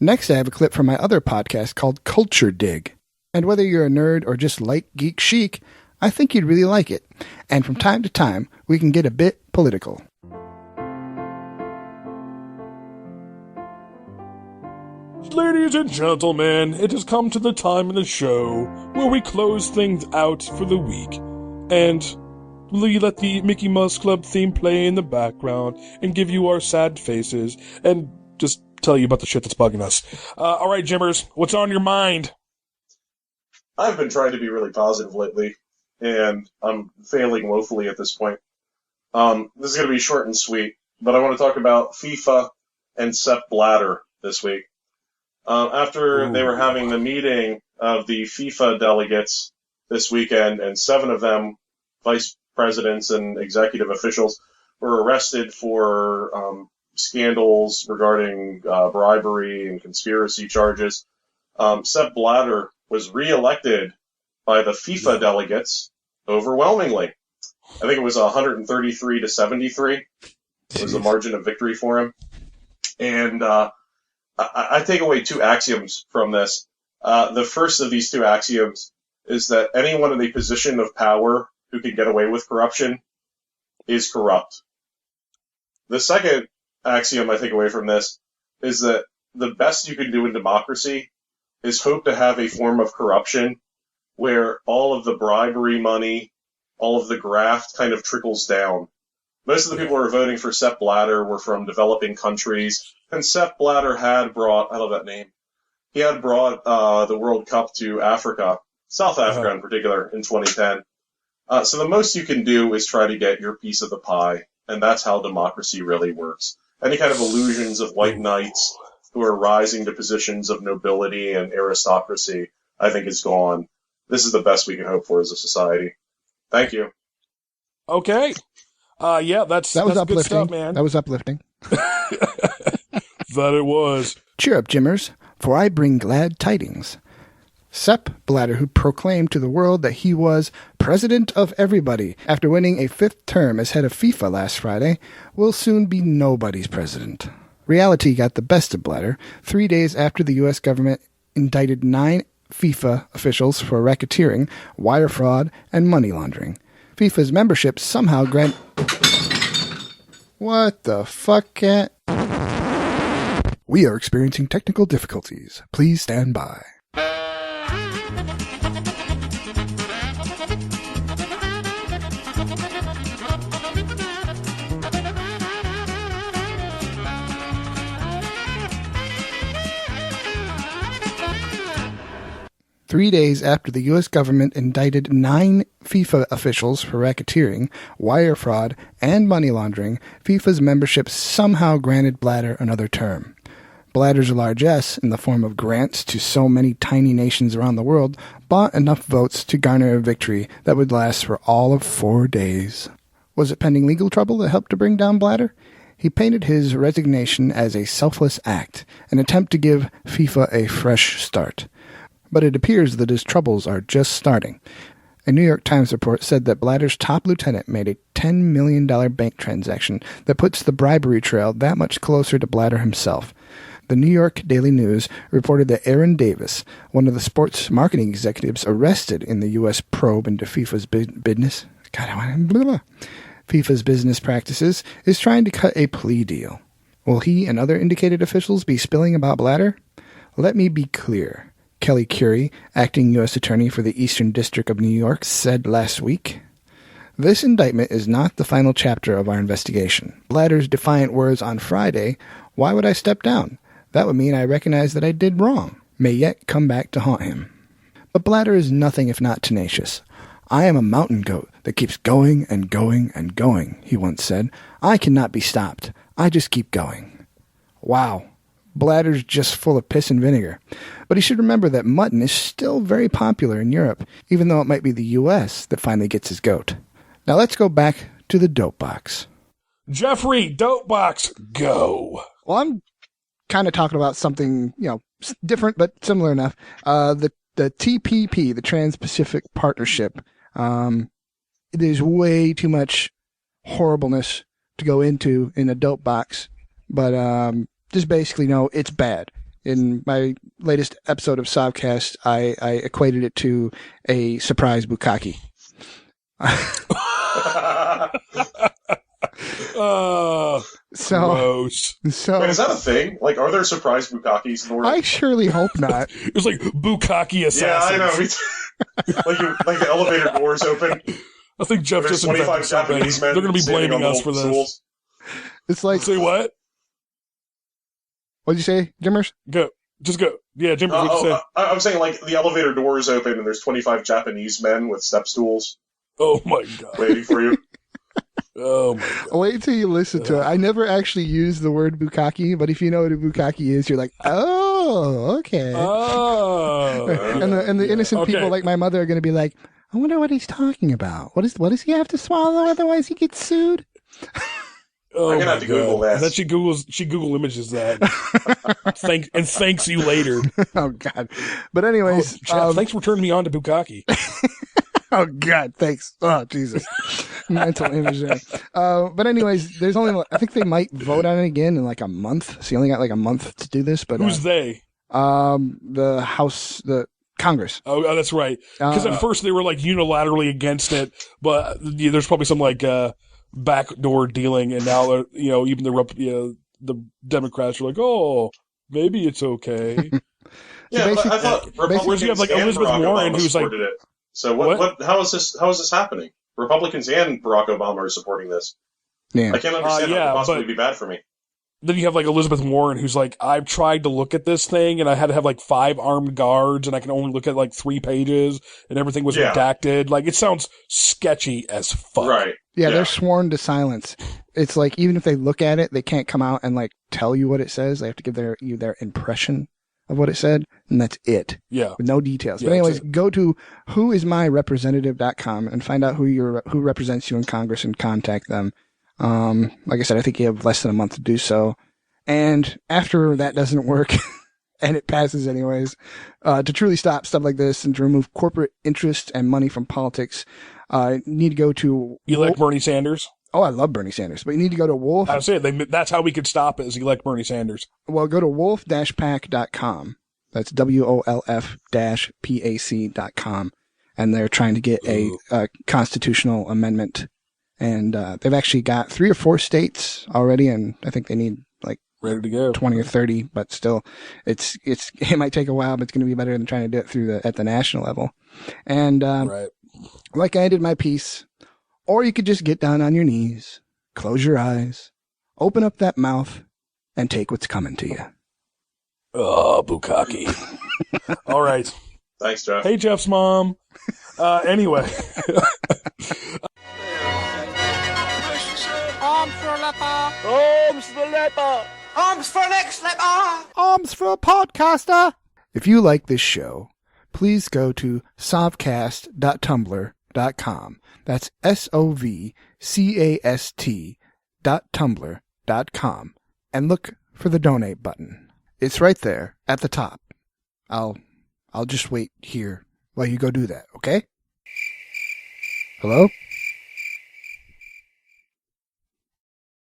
Next, I have a clip from my other podcast called Culture Dig. And whether you're a nerd or just like geek chic, I think you'd really like it. And from time to time, we can get a bit political. Ladies and gentlemen, it has come to the time in the show where we close things out for the week. And we let the Mickey Mouse Club theme play in the background and give you our sad faces and just tell you about the shit that's bugging us. Alright, Jimmers, what's on your mind? I've been trying to be really positive lately, and I'm failing woefully at this point. This is going to be short and sweet, but I want to talk about FIFA and Sepp Blatter this week. After they were having the meeting of the FIFA delegates this weekend, and 7 of them, vice presidents and executive officials, were arrested for scandals regarding bribery and conspiracy charges. Sepp Blatter was reelected by the FIFA delegates overwhelmingly. I think it was 133 to 73 was the margin of victory for him. And I take away 2 axioms from this. The first of these 2 axioms is that anyone in a position of power who can get away with corruption is corrupt. The second axiom I take away from this is that the best you can do in democracy is hope to have a form of corruption where all of the bribery money, all of the graft kind of trickles down. Most of the people who are voting for Sepp Blatter were from developing countries, and Sepp Blatter had brought, I love that name, he had brought the World Cup to Africa, South Africa in particular, in 2010. So the most you can do is try to get your piece of the pie, and that's how democracy really works. Any kind of illusions of white knights who are rising to positions of nobility and aristocracy, I think is gone. This is the best we can hope for as a society. Thank you. Okay. Yeah, that's uplifting. Good stuff, man. That was uplifting. That it was. Cheer up, Jimmers, for I bring glad tidings. Sepp Blatter, who proclaimed to the world that he was president of everybody after winning a 5th term as head of FIFA last Friday, will soon be nobody's president. Reality got the best of Blatter 3 days after the U.S. government indicted 9 FIFA officials for racketeering, wire fraud, and money laundering. FIFA's membership somehow What the fuck, cat? We are experiencing technical difficulties. Please stand by. 3 days after the U.S. government indicted 9 FIFA officials for racketeering, wire fraud, and money laundering, FIFA's membership somehow granted Blatter another term. Blatter's largesse, in the form of grants to so many tiny nations around the world, bought enough votes to garner a victory that would last for all of 4 days. Was it pending legal trouble that helped to bring down Blatter? He painted his resignation as a selfless act, an attempt to give FIFA a fresh start. But it appears that his troubles are just starting. A New York Times report said that Blatter's top lieutenant made a $10 million bank transaction that puts the bribery trail that much closer to Blatter himself. The New York Daily News reported that Aaron Davis, one of the sports marketing executives arrested in the U.S. probe into FIFA's business, FIFA's business practices, is trying to cut a plea deal. Will he and other indicated officials be spilling about Blatter? Let me be clear. Kelly Currie, acting U.S. Attorney for the Eastern District of New York, said last week, "This indictment is not the final chapter of our investigation. Blatter's defiant words on Friday, 'Why would I step down? That would mean I recognize that I did wrong,' may yet come back to haunt him. But Blatter is nothing if not tenacious. 'I am a mountain goat that keeps going and going and going,' he once said. 'I cannot be stopped. I just keep going.' Wow. Blatter's just full of piss and vinegar. But he should remember that mutton is still very popular in Europe, even though it might be the U.S. that finally gets his goat. Now let's go back to the dope box. Jeffrey, dope box, go. Well, I'm kind of talking about something, different but similar enough. The TPP, the Trans-Pacific Partnership, there's way too much horribleness to go into in a dope box, but just basically know it's bad. In my latest episode of Sovcast, I equated it to a surprise bukkake. Gross. So Wait, is that a thing? Like, are there surprise bukkakes in the world? I surely hope not. It was like bukkake assassins. Yeah, I know. Like the elevator doors open. I think Jeff There's just 25 invented something. Japanese men They're going to be standing blaming on us little for this. stools. It's like, Say what? what'd you say, Jimmers? Go. Just go. Yeah, Jim, what'd you say? I'm saying, like, the elevator doors open and there's 25 Japanese men with step stools Oh my god. waiting for you. Oh my god. Wait till you listen to it. I never actually used the word bukkake, but if you know what a bukkake is, you're like, oh, okay. Oh. and the innocent Okay. people like my mother are going to be like, I wonder what he's talking about. What does he have to swallow? Otherwise he gets sued. Oh I'm gonna my have to Google God. that. Then she Google images that. Thanks you later. Oh God. But anyways, Jeff, thanks for turning me on to bukkake. oh God, thanks. Oh Jesus. Mental imagery. But anyways, there's only, I think they might vote on it again in like a month. So you only got like a month to do this, but Who's they? the House, the Congress. Oh, that's right. Because at first they were like unilaterally against it, but there's probably some like backdoor dealing, and now even the Democrats are like, oh, maybe it's okay. Yeah, but I thought Republicans you have, like, and Elizabeth Barack Warren, Obama who's like- supported it. So what? How is this happening? Republicans and Barack Obama are supporting this. Yeah. I can't understand how it yeah, could possibly but- be bad for me. Then you have like Elizabeth Warren, who's like, I've tried to look at this thing, and I had to have like 5 armed guards, and I can only look at like 3 pages, and everything was Yeah. redacted. Like, it sounds sketchy as fuck. Right. Yeah, they're sworn to silence. It's like, even if they look at it, they can't come out and like tell you what it says. They have to give you their impression of what it said, and that's it. Yeah. With no details. Yeah, But anyways, that's go to whoismyrepresentative.com and find out who represents you in Congress and contact them. Like I said, I think you have less than a month to do so. And after that doesn't work, and it passes anyways, to truly stop stuff like this and to remove corporate interest and money from politics, you need to go to... Elect Bernie Sanders. Oh, I love Bernie Sanders. But you need to go to Wolf... I was saying, that's how we could stop it, is elect Bernie Sanders. Well, go to wolf-pac.com. That's WOLF-PAC.com. And they're trying to get a constitutional amendment. And they've actually got 3 or 4 states already, and I think they need like Ready to go. 20 or 30, but still, it might take a while, but it's going to be better than trying to do it at the national level. And Right. like I did my piece, or you could just get down on your knees, close your eyes, open up that mouth, and take what's coming to you. Oh, bukkake. All right. Thanks, Jeff. Hey, Jeff's mom. Anyway. Arms for a leper. Arms for leper. Arms for an ex-leper. Arms for a podcaster! If you like this show, please go to sovcast.tumblr.com. That's SOVCAST.tumblr.com. And look for the donate button. It's right there at the top. I'll just wait here while you go do that, okay? Hello?